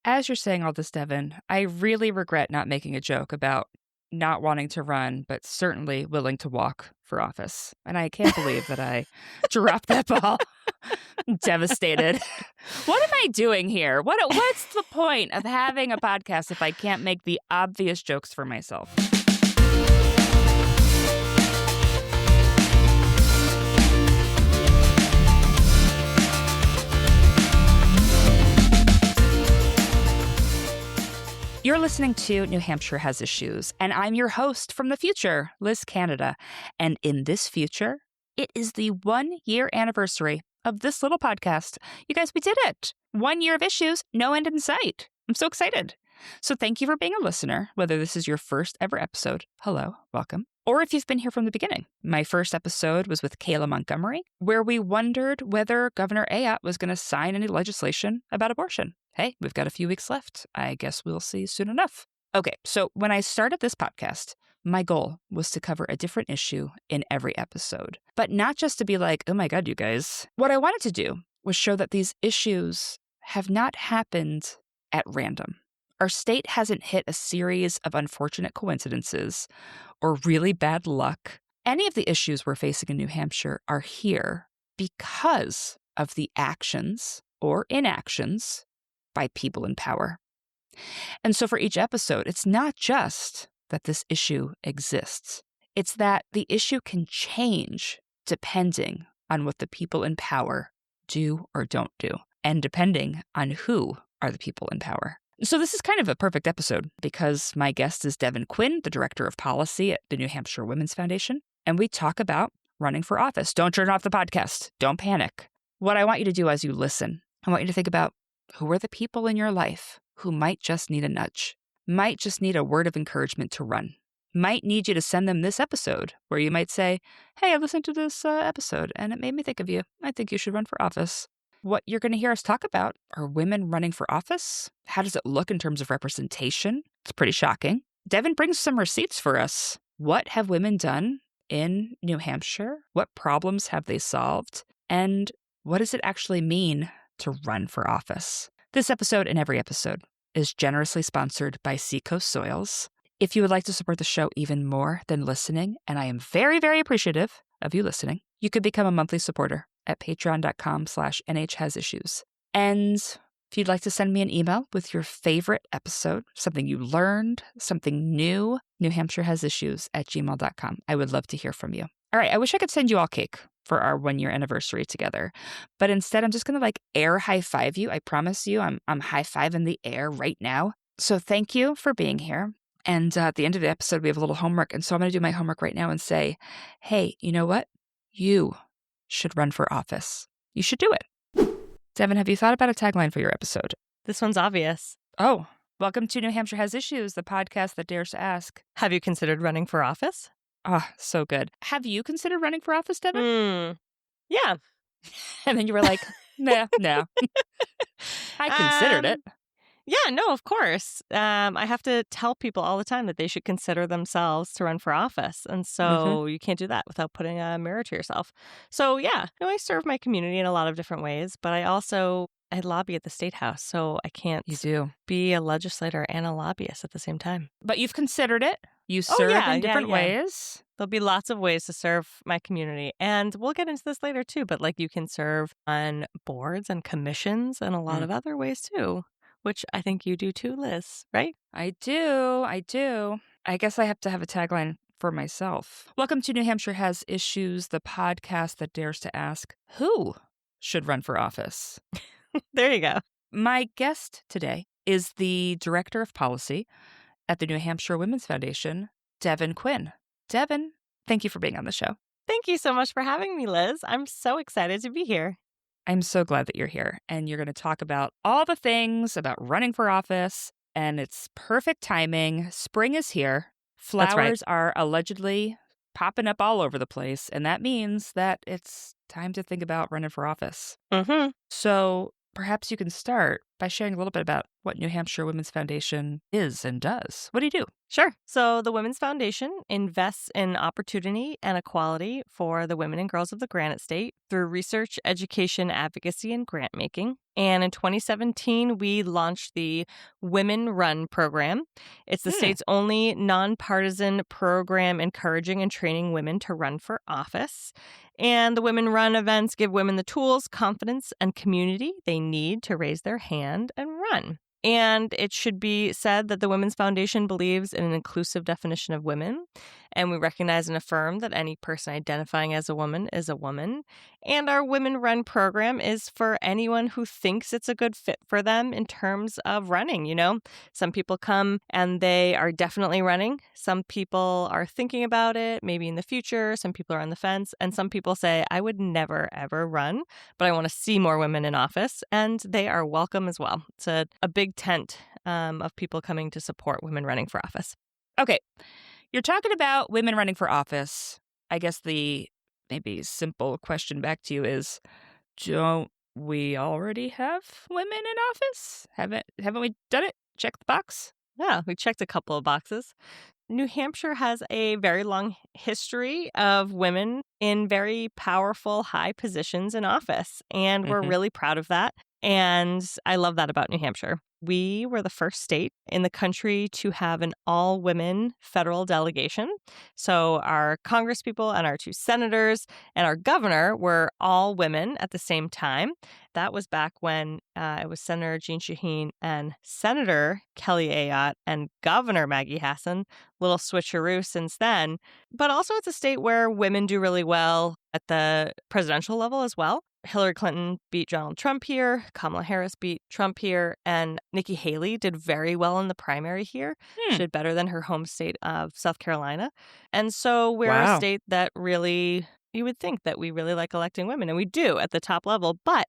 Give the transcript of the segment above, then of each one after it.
As you're saying all this, Devin, I really regret not making a joke about not wanting to run, but certainly willing to walk for office. And I can't believe that I dropped that ball. Devastated. What am I doing here? What's the point of having a podcast if I can't make the obvious jokes for myself? You're listening to New Hampshire Has Issues, and I'm your host from the future, Liz Canada. And in this future, it is the 1-year anniversary of this little podcast. You guys, we did it. 1 year of issues, no end in sight. I'm so excited. So thank you for being a listener, whether this is your first ever episode. Hello, welcome. Or if you've been here from the beginning. My first episode was with Kayla Montgomery, where we wondered whether Governor Ayotte was going to sign any legislation about abortion. Hey, we've got a few weeks left. I guess we'll see soon enough. Okay, so when I started this podcast, my goal was to cover a different issue in every episode. But not just to be like, oh my God, you guys. What I wanted to do was show that these issues have not happened at random. Our state hasn't hit a series of unfortunate coincidences or really bad luck. Any of the issues we're facing in New Hampshire are here because of the actions or inactions by people in power. And so for each episode, it's not just that this issue exists. It's that the issue can change depending on what the people in power do or don't do, and depending on who are the people in power. So this is kind of a perfect episode because my guest is Devan Quinn, the Director of Policy at the New Hampshire Women's Foundation, and we talk about running for office. Don't turn off the podcast. Don't panic. What I want you to do as you listen, I want you to think about who are the people in your life who might just need a nudge, might just need a word of encouragement to run, might need you to send them this episode where you might say, hey, I listened to this episode and it made me think of you. I think you should run for office. What you're going to hear us talk about are women running for office. How does it look in terms of representation? It's pretty shocking. Devan brings some receipts for us. What have women done in New Hampshire? What problems have they solved? And what does it actually mean to run for office? This episode and every episode is generously sponsored by Seacoast Soils. If you would like to support the show even more than listening, and I am very, very appreciative of you listening, you could become a monthly supporter at patreon.com/NHHasIssues. And if you'd like to send me an email with your favorite episode, something you learned, something new, newhampshireHasIssues@gmail.com. I would love to hear from you. All right, I wish I could send you all cake for our 1-year anniversary together. But instead, I'm just going to air high five you. I promise you, I'm high fiving the air right now. So thank you for being here. And at the end of the episode, we have a little homework. And so I'm going to do my homework right now and say, hey, you know what? You should run for office. You should do it. Devan, have you thought about a tagline for your episode? This one's obvious. Oh, welcome to New Hampshire Has Issues, the podcast that dares to ask. Have you considered running for office? Ah, so good. Have you considered running for office, Devan? Yeah. And then you were like, no. I considered it. Yeah, no, of course. I have to tell people all the time that they should consider themselves to run for office. And so you can't do that without putting a mirror to yourself. So yeah, I serve my community in a lot of different ways, but I lobby at the State House, so I can't be a legislator and a lobbyist at the same time. But you've considered it. You serve in different ways. There'll be lots of ways to serve my community. And we'll get into this later too, but you can serve on boards and commissions and a lot of other ways too, which I think you do too, Liz, right? I do. I guess I have to have a tagline for myself. Welcome to New Hampshire Has Issues, the podcast that dares to ask, who should run for office? There you go. My guest today is the Director of Policy at the New Hampshire Women's Foundation, Devan Quinn. Devan, thank you for being on the show. Thank you so much for having me, Liz. I'm so excited to be here. I'm so glad that you're here, and you're going to talk about all the things about running for office, and it's perfect timing. Spring is here. Flowers are allegedly popping up all over the place, and that means that it's time to think about running for office. Mm-hmm. So perhaps you can start by sharing a little bit about what New Hampshire Women's Foundation is and does. What do you do? Sure. So the Women's Foundation invests in opportunity and equality for the women and girls of the Granite State through research, education, advocacy, and grant making. And in 2017, we launched the Women Run program. It's the state's only nonpartisan program encouraging and training women to run for office. And the Women Run events give women the tools, confidence, and community they need to raise their hand and run. And it should be said that the Women's Foundation believes in an inclusive definition of women, and we recognize and affirm that any person identifying as a woman is a woman. And our Women Run program is for anyone who thinks it's a good fit for them in terms of running. You know, some people come and they are definitely running. Some people are thinking about it, maybe in the future. Some people are on the fence. And some people say, I would never, ever run, but I want to see more women in office. And they are welcome as well. It's a big tent of people coming to support women running for office. Okay. You're talking about women running for office. I guess the maybe simple question back to you is, don't we already have women in office? Haven't we done it? Check the box. Yeah, we checked a couple of boxes. New Hampshire has a very long history of women in very powerful, high positions in office, and we're really proud of that. And I love that about New Hampshire. We were the first state in the country to have an all-women federal delegation. So our congresspeople and our 2 senators and our governor were all women at the same time. That was back when it was Senator Jean Shaheen and Senator Kelly Ayotte and Governor Maggie Hassan. Little switcheroo since then. But also it's a state where women do really well at the presidential level as well. Hillary Clinton beat Donald Trump here. Kamala Harris beat Trump here. And Nikki Haley did very well in the primary here. She did better than her home state of South Carolina. And so we're a state that really, you would think that we really like electing women. And we do at the top level. But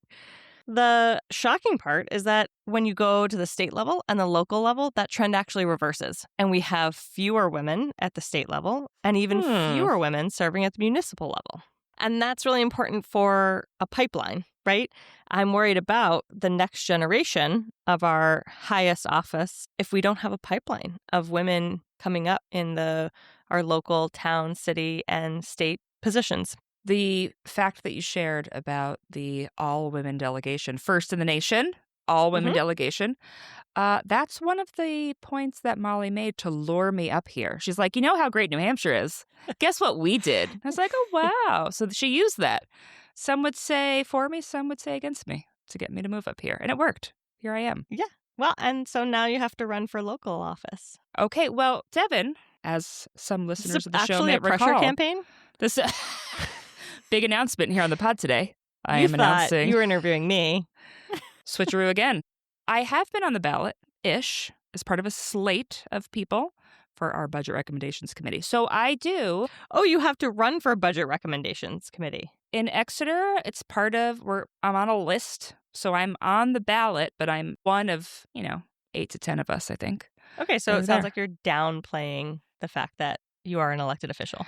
the shocking part is that when you go to the state level and the local level, that trend actually reverses. And we have fewer women at the state level and even fewer women serving at the municipal level. And that's really important for a pipeline, right? I'm worried about the next generation of our highest office if we don't have a pipeline of women coming up in our local town, city, and state positions. The fact that you shared about the all-women delegation, first in the nation, all-women delegation, that's one of the points that Molly made to lure me up here. She's like, you know how great New Hampshire is? Guess what we did? I was like, oh, wow. So she used that. Some would say for me, some would say against me to get me to move up here. And it worked. Here I am. Yeah. Well, and so now you have to run for local office. Okay. Well, Devan, as some listeners of the show may recall, pressure campaign? This big announcement here on the pod today. I am am announcing. You were interviewing me. Switcheroo again. I have been on the ballot-ish as part of a slate of people for our Budget Recommendations Committee. So I do. Oh, you have to run for Budget Recommendations Committee. In Exeter, it's part of, I'm on a list. So I'm on the ballot, but I'm one of, 8 to 10 of us, I think. Okay, so it sounds like you're downplaying the fact that you are an elected official.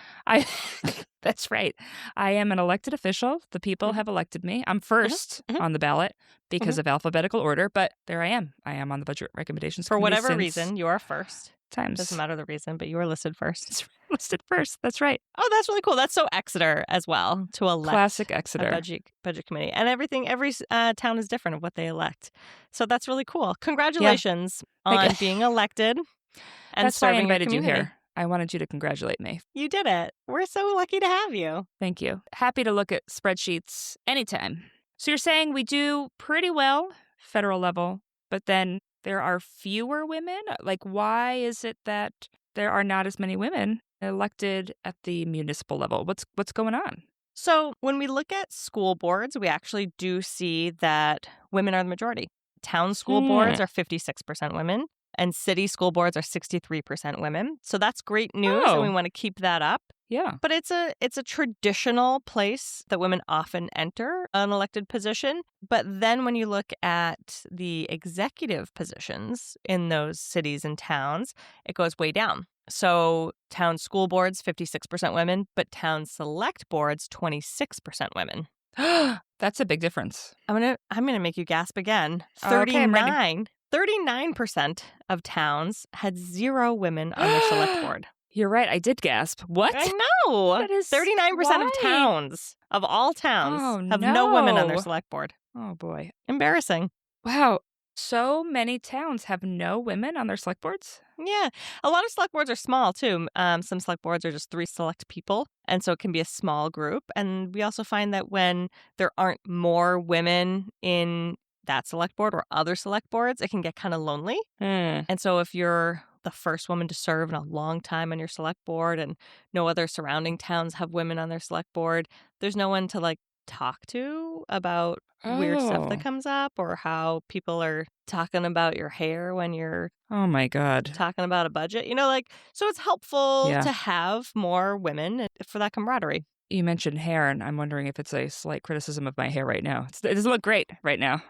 That's right. I am an elected official. The people have elected me. I'm first on the ballot because of alphabetical order, but there I am. I am on the Budget Recommendations Committee. For whatever reason, you are first. Times. Doesn't matter the reason, but you were listed first. It's listed first. That's right. Oh, that's really cool. That's so Exeter as well to elect. Classic Exeter. A budget committee. And every town is different of what they elect. So that's really cool. Congratulations on being elected and that's why I serving invited your you here. I wanted you to congratulate me. You did it. We're so lucky to have you. Thank you. Happy to look at spreadsheets anytime. So you're saying we do pretty well federal level, but then there are fewer women? Like, why is it that there are not as many women elected at the municipal level? What's going on? So when we look at school boards, we actually do see that women are the majority. Town school boards are 56% women. And city school boards are 63% women. So that's great news, and we want to keep that up. Yeah. But it's a traditional place that women often enter an elected position. But then when you look at the executive positions in those cities and towns, it goes way down. So town school boards, 56% women, but town select boards, 26% women. That's a big difference. I'm gonna make you gasp again. Okay, I'm ready. 39% of towns had 0 women on their select board. You're right. I did gasp. What? I know. That is 39% of towns, of all towns, Oh, have no women on their no. select board. Oh, boy. Embarrassing. Wow. So many towns have no women on their select boards? Yeah. A lot of select boards are small, too. Some select boards are just 3 select people, and so it can be a small group. And we also find that when there aren't more women in that select board or other select boards, it can get kind of lonely. And so if you're the first woman to serve in a long time on your select board and no other surrounding towns have women on their select board, there's no one to like talk to about weird stuff that Oh. comes up or how people are talking about your hair when you're Oh, my God. talking about a budget. So it's helpful Yeah. to have more women for that camaraderie. You mentioned hair, and I'm wondering if it's a slight criticism of my hair right now. It doesn't look great right now.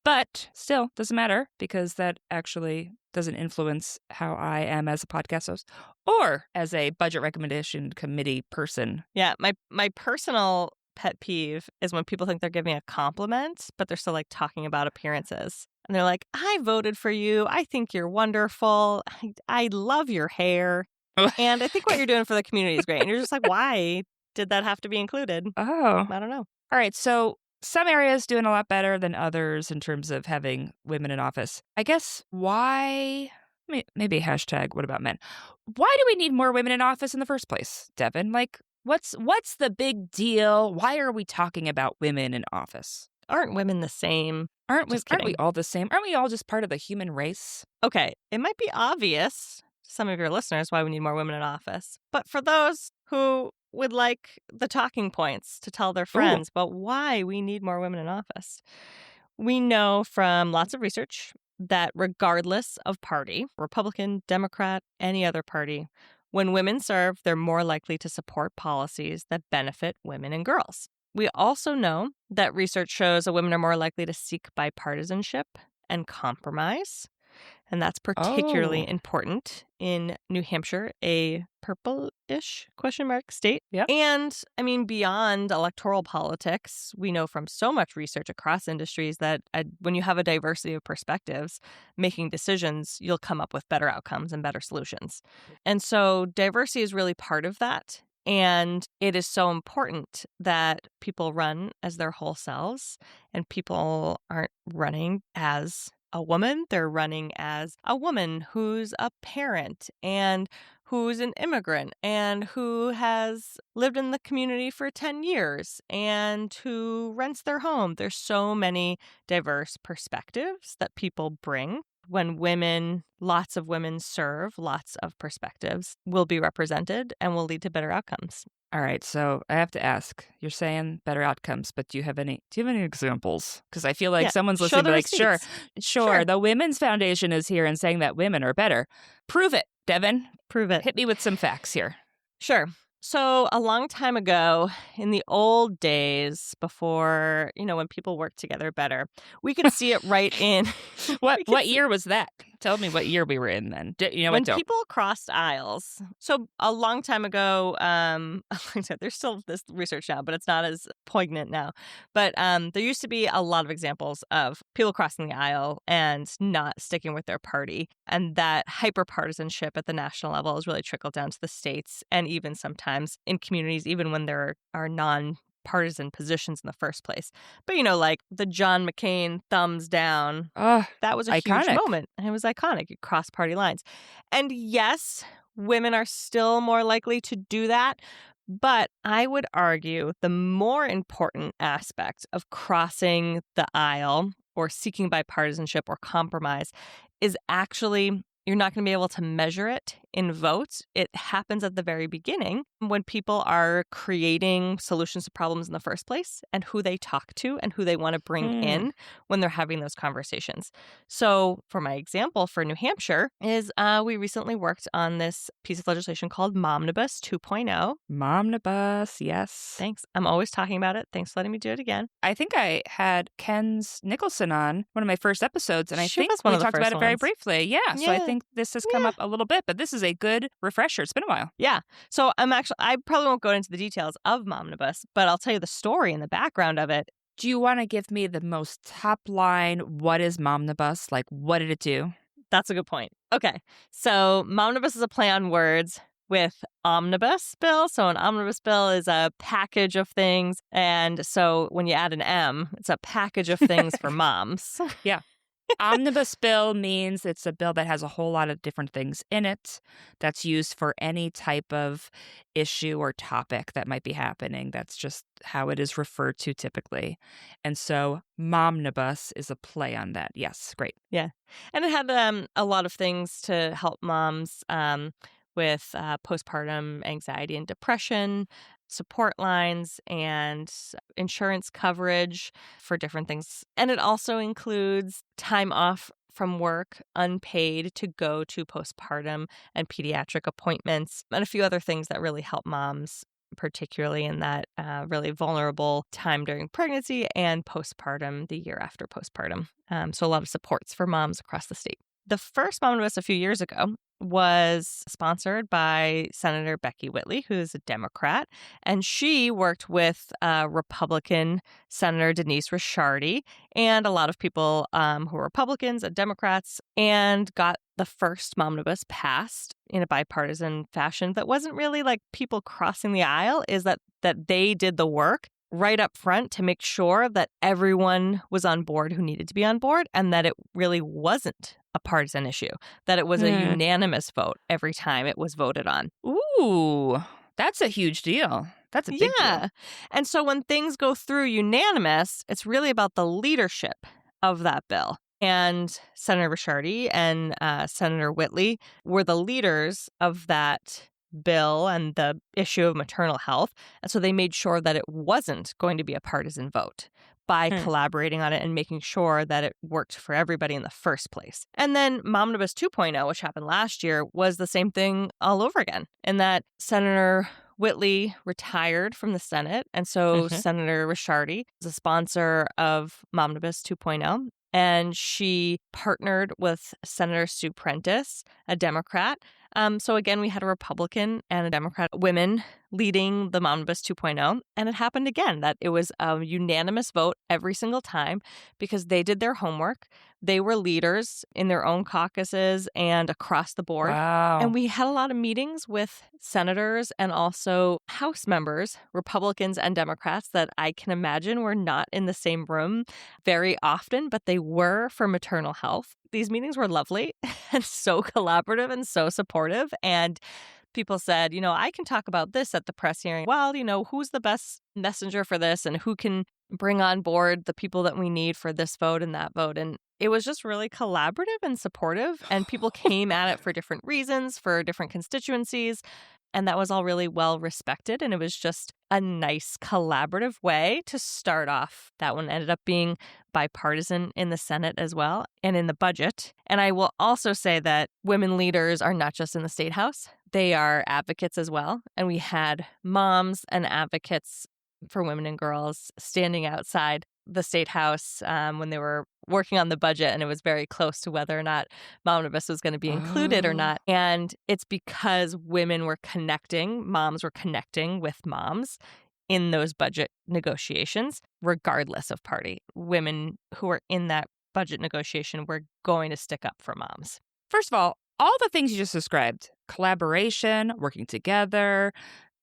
But still, doesn't matter because that actually doesn't influence how I am as a podcast host or as a budget recommendation committee person. Yeah, my personal pet peeve is when people think they're giving a compliment, but they're still like talking about appearances. And they're like, I voted for you. I think you're wonderful. I love your hair. And I think what you're doing for the community is great. And you're just like, why did that have to be included? Oh. I don't know. All right. So some areas doing a lot better than others in terms of having women in office. I guess why, maybe hashtag what about men? Why do we need more women in office in the first place, Devin? Like, what's the big deal? Why are we talking about women in office? Aren't women the same? Aren't we Just kidding. all the same? Aren't we all just part of the human race? Okay, it might be obvious to some of your listeners why we need more women in office. But for those who would like the talking points to tell their friends about why we need more women in office, we know from lots of research that regardless of party, Republican, Democrat, any other party, when women serve, they're more likely to support policies that benefit women and girls. We also know that research shows that women are more likely to seek bipartisanship and compromise. And that's particularly important in New Hampshire, a purple-ish ? State. Yeah. And I mean, beyond electoral politics, we know from so much research across industries that when you have a diversity of perspectives, making decisions, you'll come up with better outcomes and better solutions. And so diversity is really part of that. And it is so important that people run as their whole selves and people aren't running as a woman. They're running as a woman who's a parent and who's an immigrant and who has lived in the community for 10 years and who rents their home. There's so many diverse perspectives that people bring. When lots of women serve, lots of perspectives will be represented and will lead to better outcomes. All right, so I have to ask. You're saying better outcomes, but do you have any examples? Because I feel like someone's show listening, the be like, receipts. sure. The Women's Foundation is here and saying that women are better. Prove it, Devin. Prove it. Hit me with some facts here. Sure. So a long time ago, in the old days, before, when people worked together better, we could see it right in. What year was that? Tell me what year we were in then. When people crossed aisles. So a long time ago, there's still this research now, but it's not as poignant now. But there used to be a lot of examples of people crossing the aisle and not sticking with their party. And that hyper-partisanship at the national level has really trickled down to the states and even sometimes in communities, even when there are non-partisan positions in the first place. But, like the John McCain thumbs down, that was a iconic. huge moment. And it was iconic. It crossed party lines. And yes, women are still more likely to do that. But I would argue the more important aspect of crossing the aisle or seeking bipartisanship or compromise is actually you're not going to be able to measure it in votes. It happens at the very beginning when people are creating solutions to problems in the first place and who they talk to and who they want to bring in when they're having those conversations. So for my example for New Hampshire is we recently worked on this piece of legislation called Momnibus 2.0. Momnibus, yes. Thanks. I'm always talking about it. Thanks for letting me do it again. I think I had Ken's Nicholson on one of my first episodes, and I think we talked about it very briefly. Yeah, so I think this has come Yeah. up a little bit, but this is is a good refresher. It's been a while. Yeah. So I probably won't go into the details of Momnibus, but I'll tell you the story and the background of it. Do you want to give me the most top line? What is Momnibus? Like, what did it do? That's a good point. Okay. So Momnibus is a play on words with omnibus bill. So an omnibus bill is a package of things. And so when you add an M, it's a package of things for moms. Yeah. Omnibus bill means it's a bill that has a whole lot of different things in it that's used for any type of issue or topic that might be happening. That's just how it is referred to typically. And so Momnibus is a play on that. Yes, great. Yeah. And it had a lot of things to help moms with postpartum anxiety and depression, support lines, and insurance coverage for different things. And it also includes time off from work, unpaid, to go to postpartum and pediatric appointments, and a few other things that really help moms, particularly in that really vulnerable time during pregnancy and postpartum, the year after postpartum. So a lot of supports for moms across the state. The first Momnibus a few years ago was sponsored by Senator Becky Whitley, who's a Democrat, and she worked with Republican Senator Denise Ricciardi and a lot of people who were Republicans and Democrats, and got the first Momnibus passed in a bipartisan fashion that wasn't really like people crossing the aisle, is that they did the work right up front to make sure that everyone was on board who needed to be on board, and that it really wasn't a partisan issue, that it was a unanimous vote every time it was voted on. Ooh, that's a huge deal. That's a big deal. And so when things go through unanimous, it's really about the leadership of that bill. And Senator Ricciardi and Senator Whitley were the leaders of that bill and the issue of maternal health. And so they made sure that it wasn't going to be a partisan vote by collaborating on it and making sure that it worked for everybody in the first place. And then Momnibus 2.0, which happened last year, was the same thing all over again, in that Senator Whitley retired from the Senate. And so Senator Ricciardi is a sponsor of Momnibus 2.0. And she partnered with Senator Sue Prentice, a Democrat. So again, we had a Republican and a Democrat women leading the Momnibus 2.0. And it happened again that it was a unanimous vote every single time because they did their homework. They were leaders in their own caucuses and across the board. Wow. And we had a lot of meetings with senators and also House members, Republicans and Democrats, that I can imagine were not in the same room very often, but they were for maternal health. These meetings were lovely and so collaborative and so supportive. And people said, I can talk about this at the press hearing. Well, who's the best messenger for this and who can bring on board the people that we need for this vote and that vote. And it was just really collaborative and supportive. And people came at it for different reasons, for different constituencies. And that was all really well respected. And it was just a nice collaborative way to start off. That one ended up being bipartisan in the Senate as well and in the budget. And I will also say that women leaders are not just in the State House. They are advocates as well. And we had moms and advocates for women and girls standing outside the State House when they were working on the budget, and it was very close to whether or not Momnibus was going to be included or not. And it's because women were connecting, moms were connecting with moms in those budget negotiations, regardless of party. Women who were in that budget negotiation were going to stick up for moms. First of all the things you just described, collaboration, working together,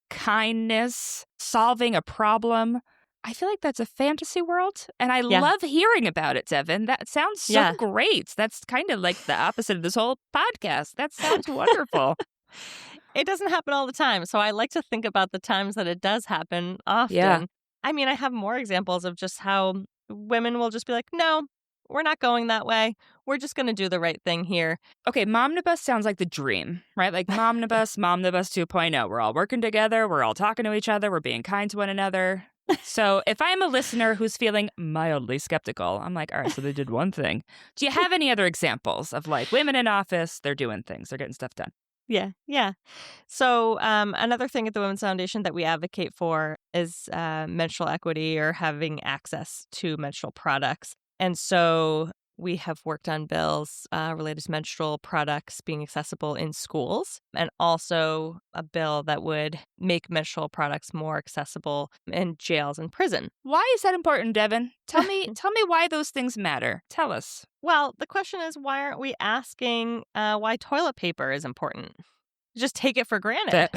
kindness, solving a problem, I feel like that's a fantasy world, and I love hearing about it, Devan. That sounds so great. That's kind of like the opposite of this whole podcast. That sounds wonderful. It doesn't happen all the time, so I like to think about the times that it does happen often. Yeah. I mean, I have more examples of just how women will just be like, no, we're not going that way. We're just going to do the right thing here. Okay, Momnibus sounds like the dream, right? Like Momnibus 2.0. We're all working together. We're all talking to each other. We're being kind to one another. So if I'm a listener who's feeling mildly skeptical, I'm like, all right, so they did one thing. Do you have any other examples of like women in office, they're doing things, they're getting stuff done? Yeah. So another thing at the Women's Foundation that we advocate for is menstrual equity or having access to menstrual products. And so we have worked on bills related to menstrual products being accessible in schools, and also a bill that would make menstrual products more accessible in jails and prison. Why is that important, Devan? Tell me why those things matter. Tell us. Well, the question is, why aren't we asking why toilet paper is important? Just take it for granted.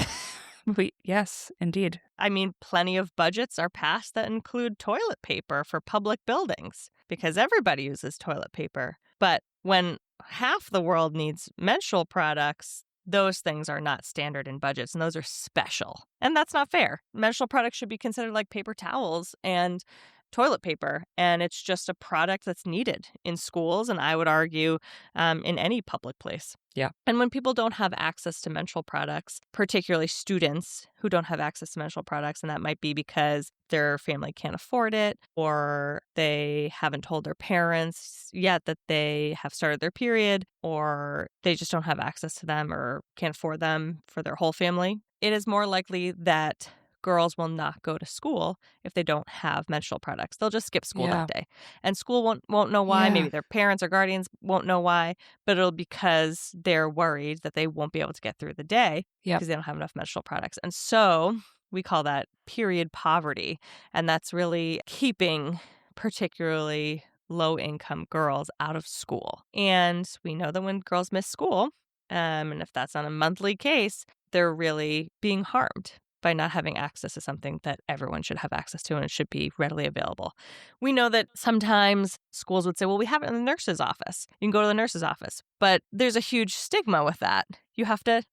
Yes, indeed. I mean, plenty of budgets are passed that include toilet paper for public buildings because everybody uses toilet paper. But when half the world needs menstrual products, those things are not standard in budgets, and those are special. And that's not fair. Menstrual products should be considered like paper towels and toilet paper, and it's just a product that's needed in schools, and I would argue in any public place. Yeah. And when people don't have access to menstrual products, particularly students who don't have access to menstrual products, and that might be because their family can't afford it, or they haven't told their parents yet that they have started their period, or they just don't have access to them or can't afford them for their whole family, it is more likely that girls will not go to school if they don't have menstrual products. They'll just skip school that day. And school won't know why. Yeah. Maybe their parents or guardians won't know why, but it'll be because they're worried that they won't be able to get through the day because they don't have enough menstrual products. And so we call that period poverty. And that's really keeping particularly low-income girls out of school. And we know that when girls miss school, and if that's on a monthly case, they're really being harmed by not having access to something that everyone should have access to, and it should be readily available. We know that sometimes schools would say, well, we have it in the nurse's office. You can go to the nurse's office. But there's a huge stigma with that. You have to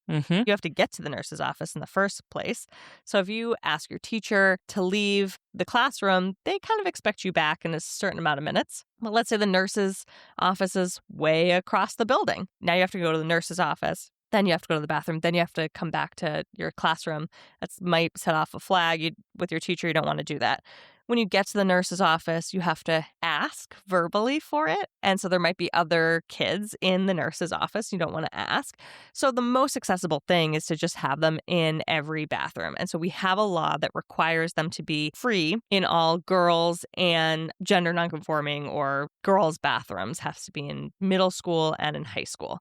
get to the nurse's office in the first place. So if you ask your teacher to leave the classroom, they kind of expect you back in a certain amount of minutes. But let's say the nurse's office is way across the building. Now you have to go to the nurse's office. Then you have to go to the bathroom. Then you have to come back to your classroom. That might set off a flag with your teacher. You don't want to do that. When you get to the nurse's office, you have to ask verbally for it. And so there might be other kids in the nurse's office you don't want to ask. So the most accessible thing is to just have them in every bathroom. And so we have a law that requires them to be free in all girls and gender nonconforming or girls' bathrooms. Has to be in middle school and in high school.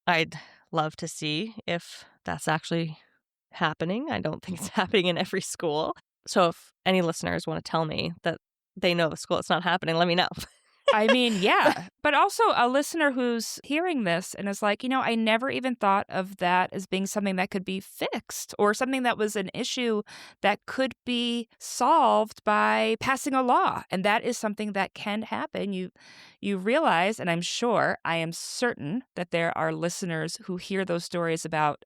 I'd love to see if that's actually happening. I don't think it's happening in every school. So if any listeners want to tell me that they know the school it's not happening, let me know. I mean, yeah. But also a listener who's hearing this and is like, I never even thought of that as being something that could be fixed or something that was an issue that could be solved by passing a law. And that is something that can happen. You realize, and I am certain that there are listeners who hear those stories about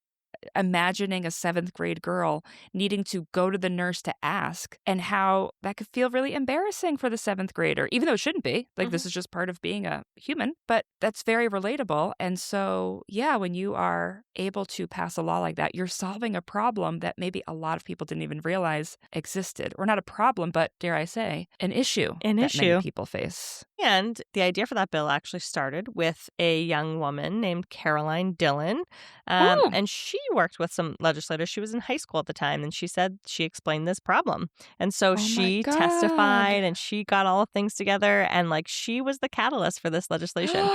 imagining a 7th grade girl needing to go to the nurse to ask, and how that could feel really embarrassing for the 7th grader, even though it shouldn't be. Like, this is just part of being a human, but that's very relatable. And so, yeah, when you are able to pass a law like that, you're solving a problem that maybe a lot of people didn't even realize existed, or not a problem, but dare I say, an issue that many people face. And the idea for that bill actually started with a young woman named Caroline Dillon. And she worked with some legislators. She was in high school at the time, and she said she explained this problem. And so she testified, and she got all the things together, and she was the catalyst for this legislation.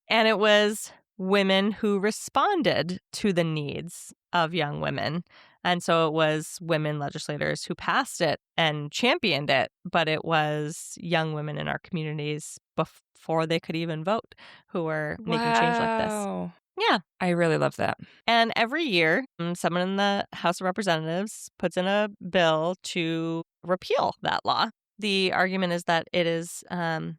And it was women who responded to the needs of young women. And so it was women legislators who passed it and championed it, but it was young women in our communities before they could even vote who were making change like this. Yeah. I really love that. And every year, someone in the House of Representatives puts in a bill to repeal that law. The argument is that it is an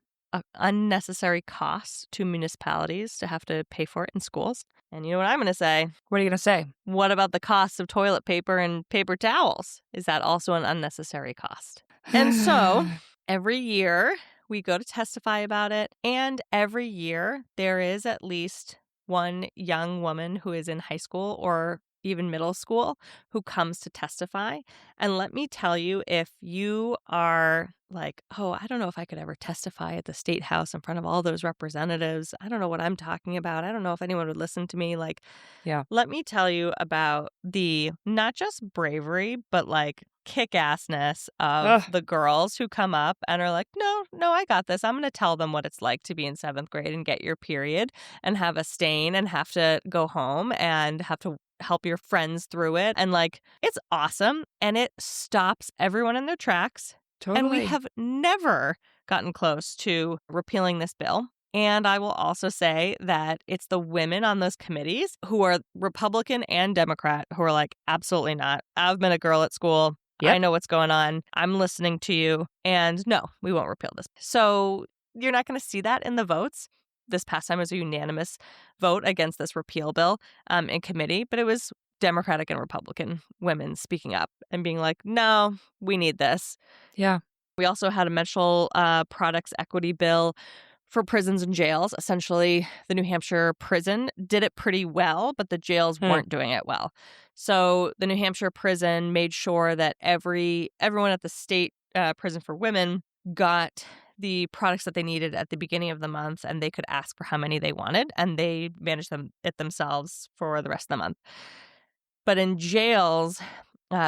unnecessary cost to municipalities to have to pay for it in schools. And you know what I'm going to say? What are you going to say? What about the cost of toilet paper and paper towels? Is that also an unnecessary cost? And so every year we go to testify about it. And every year there is at least one young woman who is in high school or even middle school, who comes to testify. And let me tell you, if you are like, oh, I don't know if I could ever testify at the state house in front of all those representatives. I don't know what I'm talking about. I don't know if anyone would listen to me. Like, Yeah. let me tell you about the not just bravery, but like kick-assness of Ugh. the girls who come up and are like, no, I got this. I'm going to tell them what it's like to be in 7th grade and get your period and have a stain and have to go home and have to help your friends through it. And like, it's awesome. And it stops everyone in their tracks. And we Totally. have never gotten close to repealing this bill. And I will also say that it's the women on those committees who are Republican and Democrat who are like, absolutely not. I've been a girl at school. Yep. I know what's going on. I'm listening to you. And no, we won't repeal this. So you're not going to see that in the votes. This past time was a unanimous vote against this repeal bill in committee, but it was Democratic and Republican women speaking up and being like, no, we need this. Yeah. We also had a mental products equity bill for prisons and jails. Essentially, the New Hampshire prison did it pretty well, but the jails weren't doing it well. So the New Hampshire prison made sure that everyone at the state prison for women got the products that they needed at the beginning of the month, and they could ask for how many they wanted, and they managed it themselves for the rest of the month. But in jails,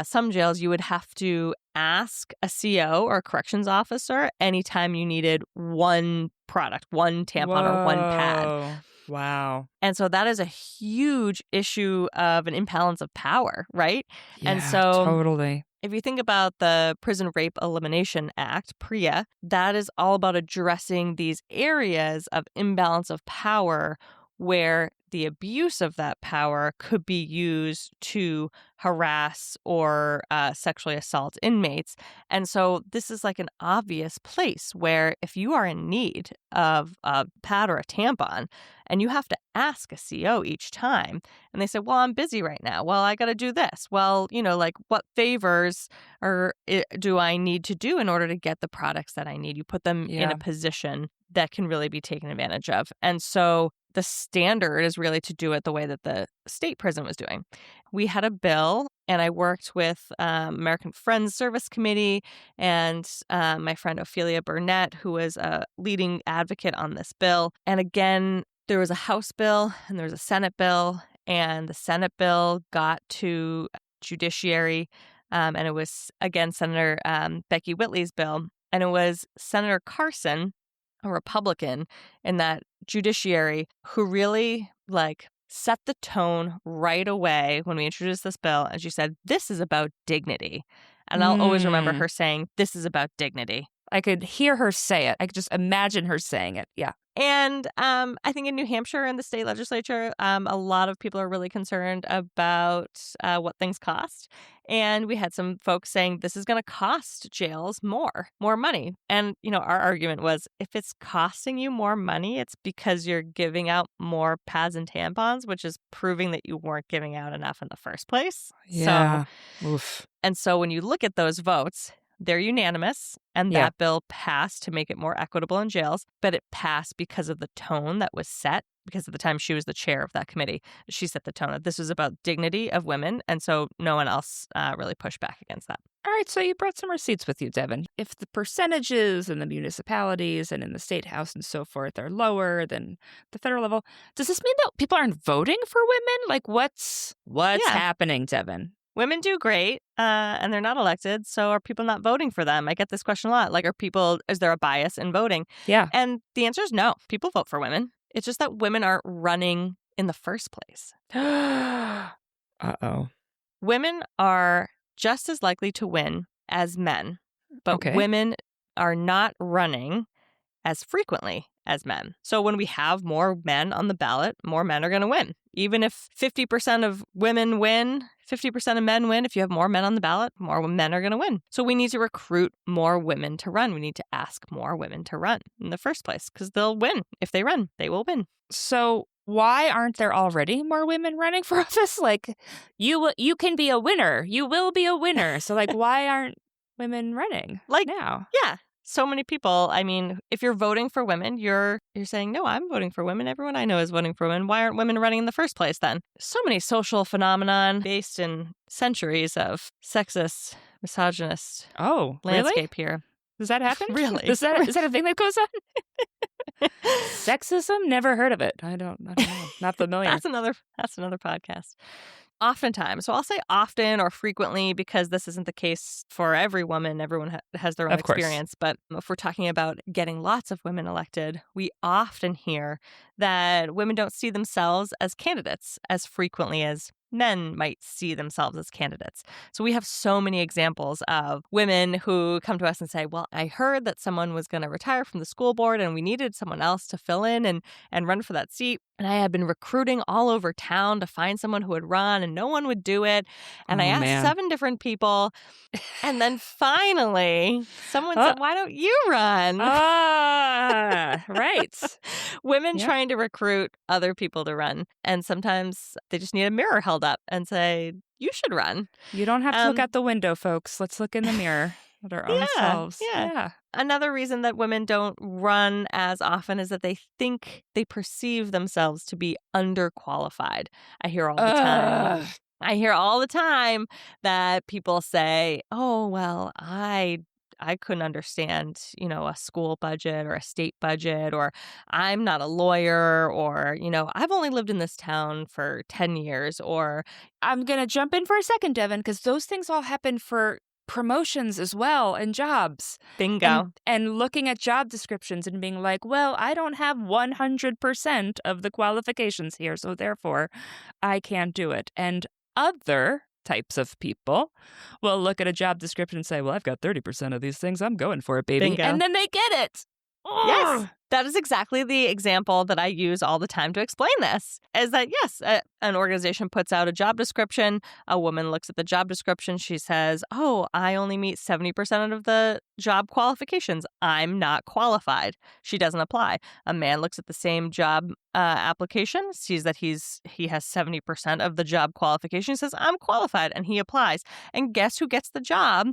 some jails, you would have to ask a CO or a corrections officer anytime you needed one product, one tampon or one pad. Wow. And so that is a huge issue of an imbalance of power, right? Yeah, And so totally. if you think about the Prison Rape Elimination Act, PREA, that is all about addressing these areas of imbalance of power where the abuse of that power could be used to harass or sexually assault inmates. And so this is like an obvious place where if you are in need of a pad or a tampon and you have to ask a CO each time, and they say, well, I'm busy right now. Well, I got to do this. Well, like what favors do I need to do in order to get the products that I need? You put them in a position that can really be taken advantage of. And so the standard is really to do it the way that the state prison was doing. We had a bill, and I worked with American Friends Service Committee and my friend Ophelia Burnett, who was a leading advocate on this bill. And again, there was a House bill and there was a Senate bill, and the Senate bill got to judiciary, and it was, again, Senator Becky Whitley's bill, and it was Senator Carson, a Republican in that judiciary, who really set the tone right away when we introduced this bill. And she said, this is about dignity. And I'll always remember her saying, this is about dignity. I could hear her say it. I could just imagine her saying it. Yeah. And I think in New Hampshire and the state legislature, a lot of people are really concerned about what things cost. And we had some folks saying this is going to cost jails more money. And, our argument was if it's costing you more money, it's because you're giving out more pads and tampons, which is proving that you weren't giving out enough in the first place. Yeah. Oof. And so when you look at those votes, they're unanimous, and that bill passed to make it more equitable in jails, but it passed because of the tone that was set, because at the time she was the chair of that committee. She set the tone that this was about dignity of women, and so no one else really pushed back against that. All right, so you brought some receipts with you, Devan. If the percentages in the municipalities and in the state house and so forth are lower than the federal level, does this mean that people aren't voting for women? Like, what's happening, Devan? Women do great, and they're not elected, so are people not voting for them? I get this question a lot. Like, is there a bias in voting? Yeah. And the answer is no. People vote for women. It's just that women aren't running in the first place. Uh-oh. Women are just as likely to win as men, but women are not running as frequently as men. So when we have more men on the ballot, more men are going to win. Even if 50% of women win, 50% of men win, if you have more men on the ballot, more men are going to win. So we need to recruit more women to run. We need to ask more women to run in the first place because they'll win. If they run, they will win. So why aren't there already more women running for office? Like, you can be a winner. You will be a winner. So, why aren't women running now? Yeah. so many people, I mean, if you're voting for women, you're saying, no, I'm voting for women. Everyone I know is voting for women. Why aren't women running in the first place then? So many social phenomenon based in centuries of sexist, misogynist Oh, really? landscape here. Does that happen? Really? Is that a thing that goes on? Sexism? Never heard of it. I don't know. Not familiar. That's another podcast. Oftentimes, so I'll say often or frequently because this isn't the case for every woman. Everyone has their own Of course. experience. But if we're talking about getting lots of women elected, we often hear that women don't see themselves as candidates as frequently as men might see themselves as candidates. So we have so many examples of women who come to us and say, well, I heard that someone was going to retire from the school board and we needed someone else to fill in and run for that seat. And I had been recruiting all over town to find someone who would run and no one would do it. And I asked 7 different people. And then finally, someone said, why don't you run? Right. Women trying to recruit other people to run. And sometimes they just need a mirror held up and say, you should run. You don't have to look out the window, folks. Let's look in the mirror at our own selves. Yeah. Another reason that women don't run as often is that they perceive themselves to be underqualified. I hear all the time that people say, oh, well, I couldn't understand, a school budget or a state budget, or I'm not a lawyer, or, I've only lived in this town for 10 years, or I'm going to jump in for a second, Devan, because those things all happen for promotions as well and jobs. Bingo. And looking at job descriptions and being like, well, I don't have 100% of the qualifications here, so therefore I can't do it. And other types of people will look at a job description and say, well, I've got 30% of these things. I'm going for it, baby. Bingo. And then they get it. Yes. That is exactly the example that I use all the time to explain this, is that, yes, an organization puts out a job description. A woman looks at the job description. She says, oh, I only meet 70% of the job qualifications. I'm not qualified. She doesn't apply. A man looks at the same job application, sees that he has 70% of the job qualification, says, I'm qualified, and he applies. And guess who gets the job?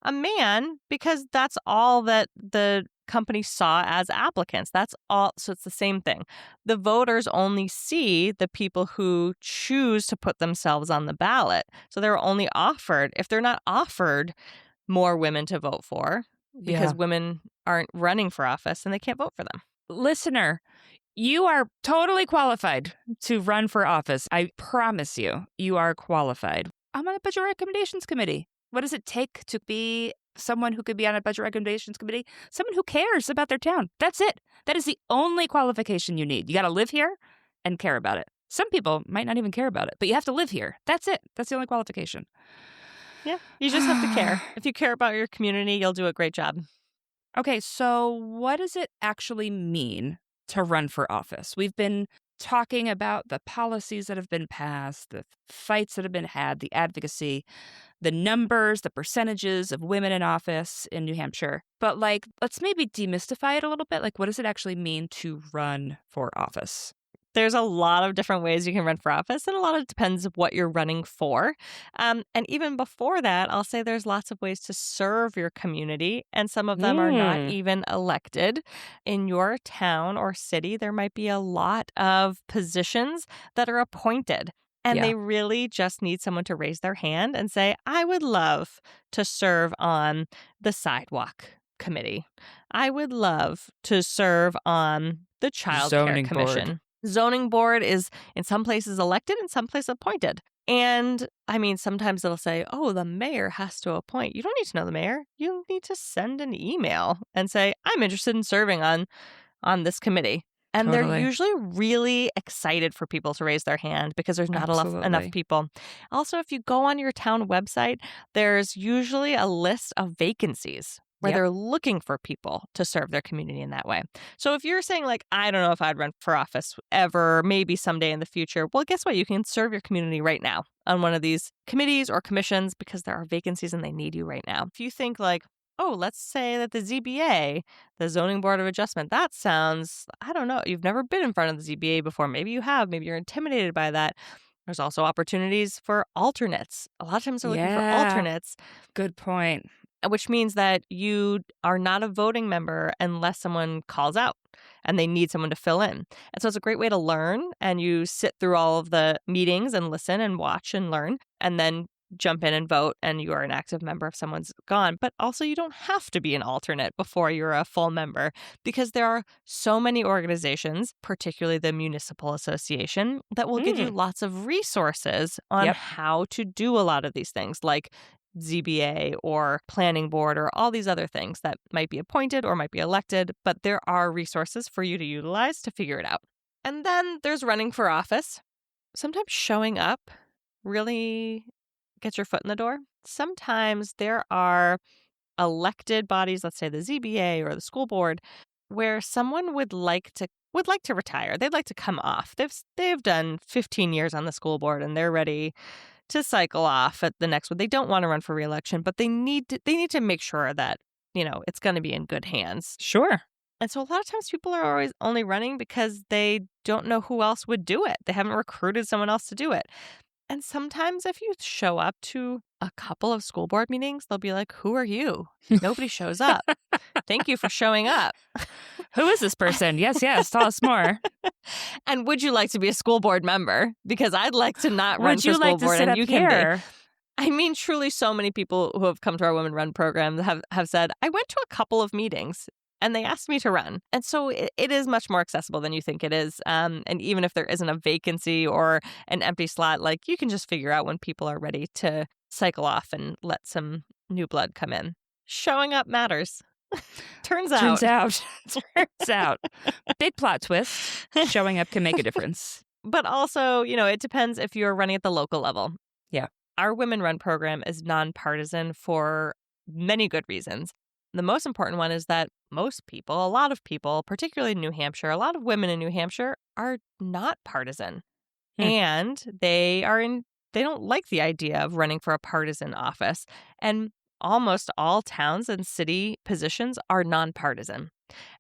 A man, because that's all that the company saw as applicants. That's all. So it's the same thing. The voters only see the people who choose to put themselves on the ballot. So they're only offered, if they're not offered more women to vote for, because women aren't running for office and they can't vote for them. Listener, you are totally qualified to run for office. I promise you, you are qualified. I'm on a budget recommendations committee. What does it take to be someone who could be on a budget recommendations committee? Someone who cares about their town. That's it. That is the only qualification you need. You got to live here and care about it. Some people might not even care about it, but you have to live here. That's it. That's the only qualification. Yeah, you just have to care. If you care about your community, you'll do a great job. Okay, so what does it actually mean to run for office? We've been talking about the policies that have been passed, the fights that have been had, the advocacy, the numbers, the percentages of women in office in New Hampshire. But let's maybe demystify it a little bit. What does it actually mean to run for office? There's a lot of different ways you can run for office, and a lot of it depends of what you're running for. And even before that, I'll say there's lots of ways to serve your community, and some of them are not even elected. In your town or city, there might be a lot of positions that are appointed. And they really just need someone to raise their hand and say, I would love to serve on the sidewalk committee. I would love to serve on the child care commission. Board. Zoning board is in some places elected, in some places appointed. And I mean, sometimes it'll say, oh, the mayor has to appoint. You don't need to know the mayor. You need to send an email and say, I'm interested in serving on this committee. And they're usually really excited for people to raise their hand because there's not enough people. Also, if you go on your town website, there's usually a list of vacancies where they're looking for people to serve their community in that way. So if you're saying I don't know if I'd run for office ever, maybe someday in the future, well, guess what? You can serve your community right now on one of these committees or commissions because there are vacancies and they need you right now. If you think oh, let's say that the ZBA, the Zoning Board of Adjustment, that sounds, I don't know, you've never been in front of the ZBA before. Maybe you have. Maybe you're intimidated by that. There's also opportunities for alternates. A lot of times they're looking for alternates. Good point. which means that you are not a voting member unless someone calls out and they need someone to fill in. And so it's a great way to learn, and you sit through all of the meetings and listen and watch and learn, and then jump in and vote, and you are an active member if someone's gone. But also, you don't have to be an alternate before you're a full member, because there are so many organizations, particularly the Municipal Association, that will give you lots of resources on how to do a lot of these things, like ZBA or planning board or all these other things that might be appointed or might be elected, but there are resources for you to utilize to figure it out. And then there's running for office. Sometimes showing up really gets your foot in the door. Sometimes there are elected bodies, let's say the ZBA or the school board, where someone would like to retire. They'd like to come off. They've done 15 years on the school board and they're ready to cycle off at the next one. They don't want to run for re-election, but they need to make sure that, it's going to be in good hands. Sure. And so a lot of times people are always only running because they don't know who else would do it. They haven't recruited someone else to do it. And sometimes if you show up to a couple of school board meetings, they'll be like, "Who are you? Nobody shows up. Thank you for showing up. Who is this person? Yes, tell us more. And would you like to be a school board member? Because I'd like to not run Would for you school like to board, sit and up you here? can be." I mean, truly, so many people who have come to our Women Run program have said, "I went to a couple of meetings and they asked me to run." And so it is much more accessible than you think it is. And even if there isn't a vacancy or an empty slot, like, you can just figure out when people are ready to cycle off and let some new blood come in. Showing up matters. Turns out. Big plot twist. Showing up can make a difference. But also, it depends if you're running at the local level. Yeah. Our Women Run program is nonpartisan for many good reasons. The most important one is that a lot of people, particularly in New Hampshire, a lot of women in New Hampshire are not partisan. And they don't like the idea of running for a partisan office. And almost all towns and city positions are nonpartisan.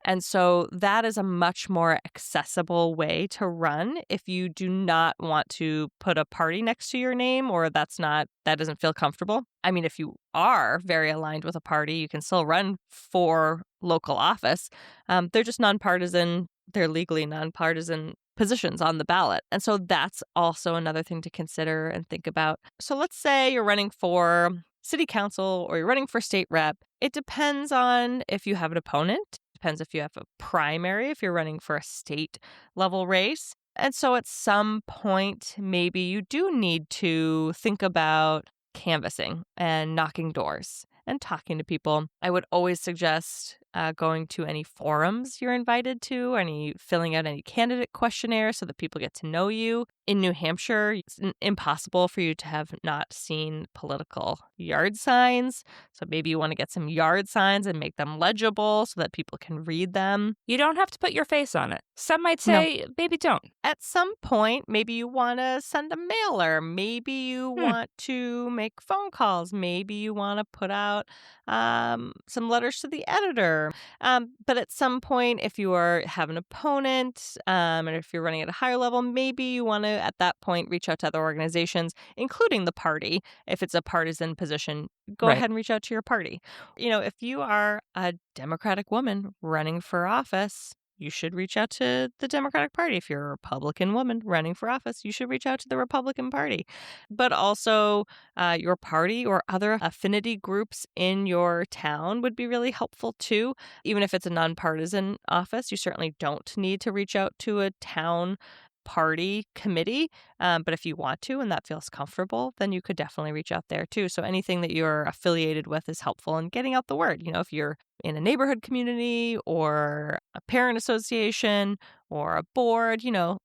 And so that is a much more accessible way to run if you do not want to put a party next to your name, or that doesn't feel comfortable. I mean, if you are very aligned with a party, you can still run for local office. They're just nonpartisan. They're legally nonpartisan positions on the ballot. And so that's also another thing to consider and think about. So let's say you're running for city council or you're running for state rep. It depends on if you have an opponent. Depends if you have a primary, if you're running for a state level race. And so at some point, maybe you do need to think about canvassing and knocking doors and talking to people. I would always suggest going to any forums you're invited to, filling out any candidate questionnaire so that people get to know you. In New Hampshire, it's impossible for you to have not seen political yard signs. So maybe you want to get some yard signs and make them legible so that people can read them. You don't have to put your face on it. Some might say, maybe don't. At some point, maybe you want to send a mailer. Maybe you want to make phone calls. Maybe you want to put out some letters to the editor. But at some point, if you have an opponent and if you're running at a higher level, maybe you want to, at that point, reach out to other organizations, including the party. If it's a partisan position, go ahead and reach out to your party. If you are a Democratic woman running for office, you should reach out to the Democratic Party. If you're a Republican woman running for office, you should reach out to the Republican Party. But also your party or other affinity groups in your town would be really helpful too. Even if it's a nonpartisan office, you certainly don't need to reach out to a town party committee. But if you want to and that feels comfortable, then you could definitely reach out there too. So anything that you're affiliated with is helpful in getting out the word. If you're in a neighborhood community or a parent association or a board,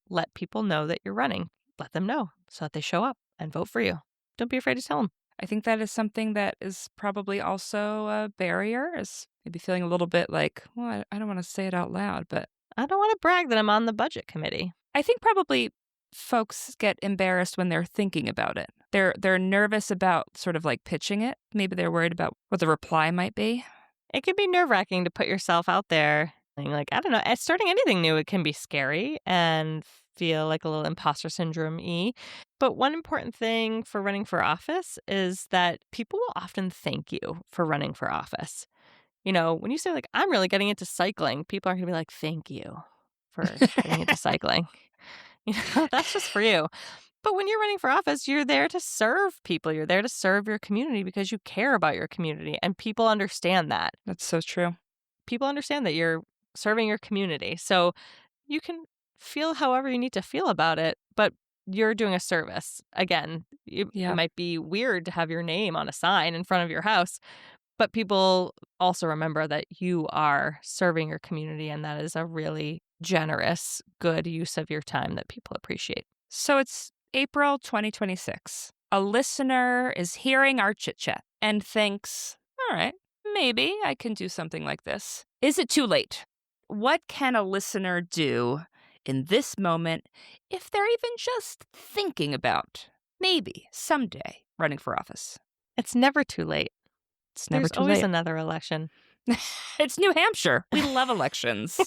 let people know that you're running. Let them know so that they show up and vote for you. Don't be afraid to tell them. I think that is something that is probably also a barrier, is maybe feeling a little bit like, well, I don't want to say it out loud, but I don't want to brag that I'm on the budget committee. I think probably folks get embarrassed when they're thinking about it. They're nervous about sort of like pitching it. Maybe they're worried about what the reply might be. It can be nerve-wracking to put yourself out there. Like, I don't know, starting anything new, it can be scary and feel like a little imposter syndrome-y. But one important thing for running for office is that people will often thank you for running for office. When you say, like, I'm really getting into cycling, people are going to be like, thank you for getting into cycling. That's just for you. But when you're running for office, you're there to serve people. You're there to serve your community because you care about your community. And people understand that. That's so true. People understand that you're serving your community. So you can feel however you need to feel about it, but you're doing a service. Again, it might be weird to have your name on a sign in front of your house, but people also remember that you are serving your community, and that is a really generous, good use of your time that people appreciate. So it's April 2026. A listener is hearing our chit-chat and thinks, all right, maybe I can do something like this. Is it too late? What can a listener do in this moment if they're even just thinking about maybe someday running for office? It's never too late. It's never There's too always late. another election. It's New Hampshire. We love elections.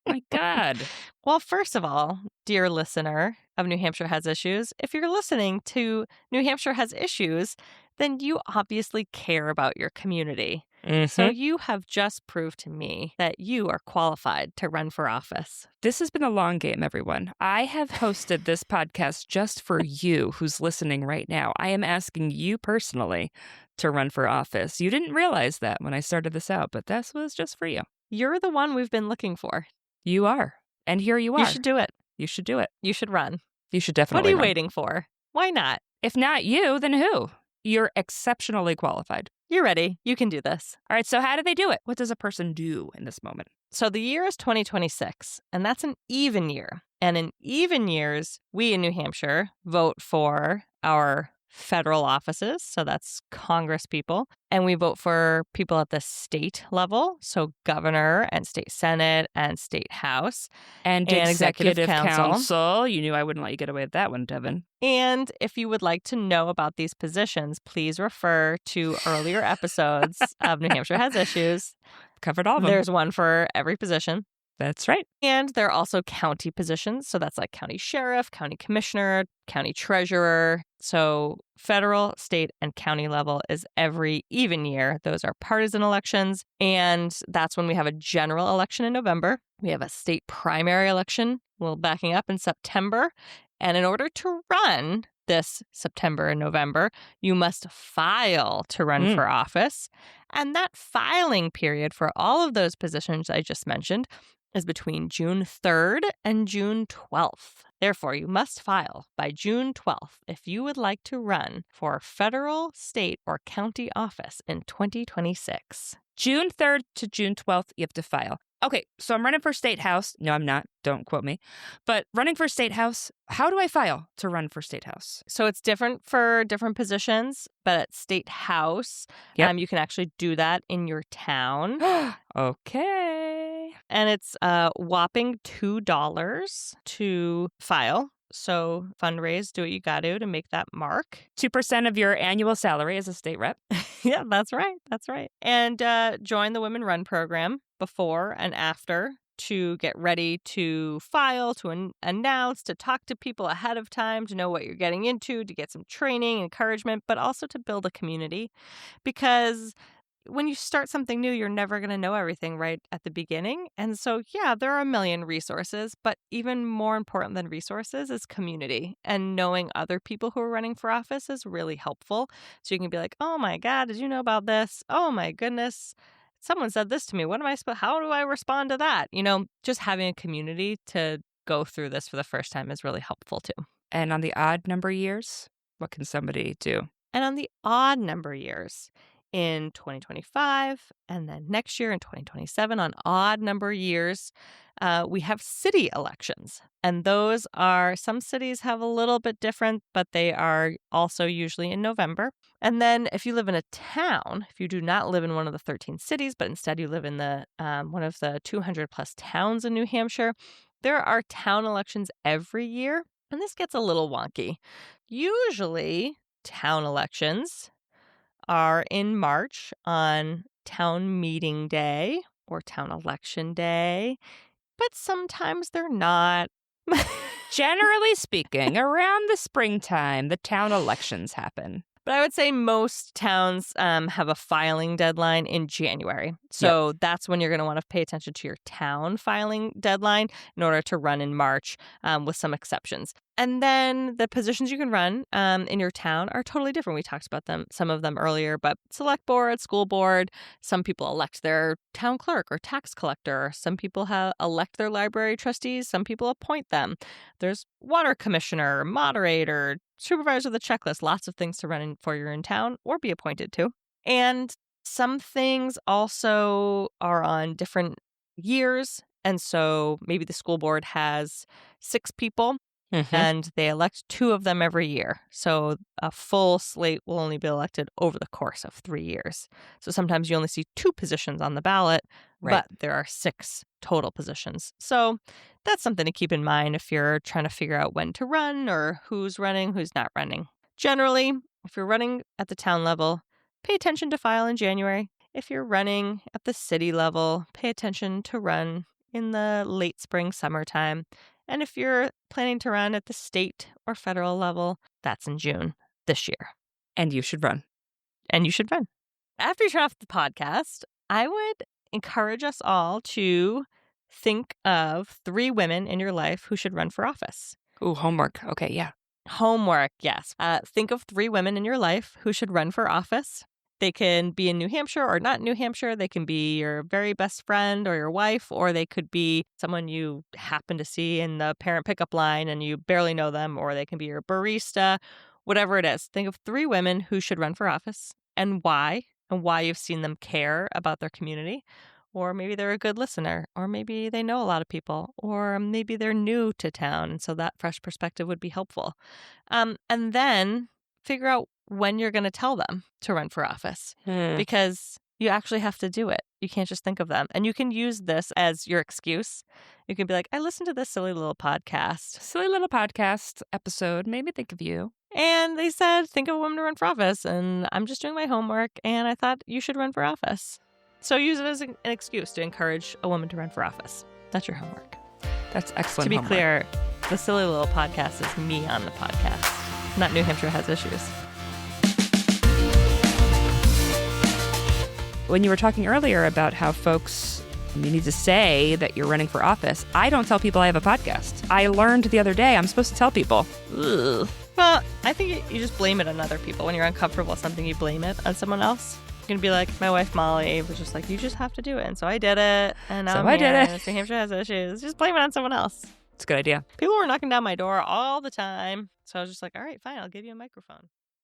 My God. Well, first of all, dear listener of New Hampshire Has Issues, if you're listening to New Hampshire Has Issues, then you obviously care about your community. So you have just proved to me that you are qualified to run for office. This has been a long game, everyone. I have hosted this podcast just for you who's listening right now. I am asking you personally to run for office. You didn't realize that when I started this out, but this was just for you. You're the one we've been looking for. You are. And here you are. You should do it. You should do it. You should run. You should definitely What are you run. waiting for? Why not? If not you, then who? You're exceptionally qualified. You're ready. You can do this. All right, so how do they do it? What does a person do in this moment? So the year is 2026, and that's an even year. And in even years, we in New Hampshire vote for our federal offices. So that's Congress people. And we vote for people at the state level. So governor and state senate and state house. And executive council. You knew I wouldn't let you get away with that one, Devan. And if you would like to know about these positions, please refer to earlier episodes of New Hampshire Has Issues. Covered all of them. There's one for every position. That's right. And there are also county positions. So that's like county sheriff, county commissioner, county treasurer. So federal, state, and county level is every even year. Those are partisan elections. And that's when we have a general election in November. We have a state primary election, backing up in September. And in order to run this September and November, you must file to run for office. And that filing period for all of those positions I just mentioned is between June 3rd and June 12th. Therefore, you must file by June 12th if you would like to run for federal, state, or county office in 2026. June 3rd to June 12th, you have to file. Okay, so I'm running for state house. No, I'm not. Don't quote me. But running for state house, how do I file to run for state house? So it's different for different positions, but at state house, you can actually do that in your town. Okay. And it's a whopping $2 to file. So fundraise, do what you got to make that mark. 2% of your annual salary as a state rep. Yeah, that's right. That's right. And join the Women Run program before and after to get ready to file, to announce, to talk to people ahead of time, to know what you're getting into, to get some training, encouragement, but also to build a community. Because when you start something new, you're never going to know everything right at the beginning. And so, there are a million resources, but even more important than resources is community. And knowing other people who are running for office is really helpful. So you can be like, oh my God, did you know about this? Oh my goodness. Someone said this to me. How do I respond to that? Just having a community to go through this for the first time is really helpful too. And on the odd number years, what can somebody do? And on the odd number years, in 2025 and then next year in 2027, on odd number years, we have city elections. And those are, some cities have a little bit different, but they are also usually in November. And then if you live in a town, if you do not live in one of the 13 cities, but instead you live in the one of the 200 plus towns in New Hampshire, there are town elections every year. And this gets a little wonky. Usually town elections are in March on town meeting day or town election day, but sometimes they're not. Generally speaking, around the springtime, the town elections happen. But I would say most towns have a filing deadline in January. So that's when you're going to want to pay attention to your town filing deadline in order to run in March, with some exceptions. And then the positions you can run in your town are totally different. We talked about some of them earlier, but select board, school board, some people elect their town clerk or tax collector. Some people elect their library trustees. Some people appoint them. There's water commissioner, moderator, supervisor of the checklist, lots of things to run for your in town or be appointed to. And some things also are on different years. And so maybe the school board has 6 people and they elect 2 of them every year. So a full slate will only be elected over the course of 3 years. So sometimes you only see 2 positions on the ballot, but there are 6 total positions. So that's something to keep in mind if you're trying to figure out when to run or who's running, who's not running. Generally, if you're running at the town level, pay attention to file in January. If you're running at the city level, pay attention to run in the late spring, summertime. And if you're planning to run at the state or federal level, that's in June this year. And you should run. And you should run. After you turn off the podcast, I would encourage us all to think of 3 women in your life who should run for office. Ooh, homework. Okay, yeah. Homework, yes. Think of 3 women in your life who should run for office. They can be in New Hampshire or not New Hampshire. They can be your very best friend or your wife, or they could be someone you happen to see in the parent pickup line and you barely know them, or they can be your barista, whatever it is. Think of 3 women who should run for office and why you've seen them care about their community. Or maybe they're a good listener, or maybe they know a lot of people, or maybe they're new to town. And so that fresh perspective would be helpful. And then figure out when you're going to tell them to run for office, because you actually have to do it. You can't just think of them. And you can use this as your excuse. You can be like, I listened to this silly little podcast episode made me think of you. And they said, think of a woman to run for office. And I'm just doing my homework. And I thought you should run for office. So use it as an excuse to encourage a woman to run for office. That's your homework. That's excellent. To be homework. clear, the silly little podcast is me on the podcast, not New Hampshire Has Issues. When you were talking earlier about how folks, you need to say that you're running for office, I don't tell people I have a podcast. I learned the other day I'm supposed to tell people. Ugh. Well, I think you just blame it on other people. When you're uncomfortable with something, you blame it on someone else. You can be like, my wife Molly was just like, you just have to do it. And so I did it. And now I did it. New Hampshire Has Issues. Just blame it on someone else. It's a good idea. People were knocking down my door all the time. So I was just like, all right, fine, I'll give you a microphone.